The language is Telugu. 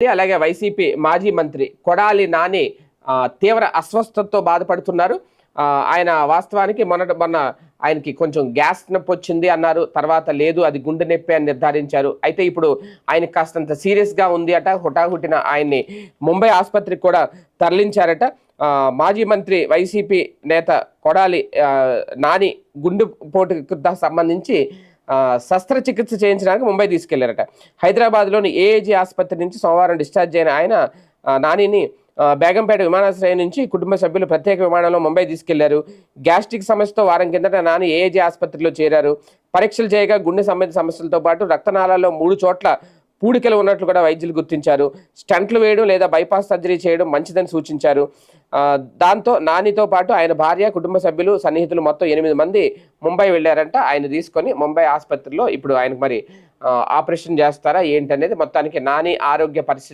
అలాగే వైసీపీ మాజీ మంత్రి కొడాలి నాని తీవ్ర అస్వస్థతతో బాధపడుతున్నారు. ఆయన వాస్తవానికి మొన్న ఆయనకి కొంచెం గ్యాస్ నొప్పి వచ్చింది అన్నారు. తర్వాత లేదు, అది గుండె నొప్పి అని నిర్ధారించారు. అయితే ఇప్పుడు ఆయనకి కాస్తంత సీరియస్గా ఉంది అట. హుటాహుటిన ఆయన్ని ముంబై ఆసుపత్రికి కూడా తరలించారట. మాజీ మంత్రి వైసీపీ నేత కొడాలి నాని గుండెపోటుకు సంబంధించి శస్త్రచికిత్స చేయించడానికి ముంబై తీసుకెళ్లారట. హైదరాబాద్లోని ఏఏజీ ఆసుపత్రి నుంచి సోమవారం డిశ్చార్జ్ అయిన ఆయన నానిని బేగంపేట విమానాశ్రయం నుంచి కుటుంబ సభ్యులు ప్రత్యేక విమానంలో ముంబై తీసుకెళ్లారు. గ్యాస్ట్రిక్ సమస్యతో వారం కిందట నాని ఏఏజీ ఆసుపత్రిలో చేరారు. పరీక్షలు చేయగా గుండె సంబంధిత సమస్యలతో పాటు రక్తనాళాల్లో 3 చోట్ల పూడికలు ఉన్నట్లు కూడా వైద్యులు గుర్తించారు. స్టంట్లు వేయడం లేదా బైపాస్ సర్జరీ చేయడం మంచిదని సూచించారు. దాంతో నానితో పాటు ఆయన భార్య, కుటుంబ సభ్యులు, సన్నిహితులు మొత్తం 8 మంది ముంబై వెళ్ళారంట. ఆయన తీసుకొని ముంబై ఆసుపత్రిలో ఇప్పుడు ఆయనకు మరి ఆపరేషన్ చేస్తారా ఏంటనేది మొత్తానికి నాని ఆరోగ్య పరిస్థితి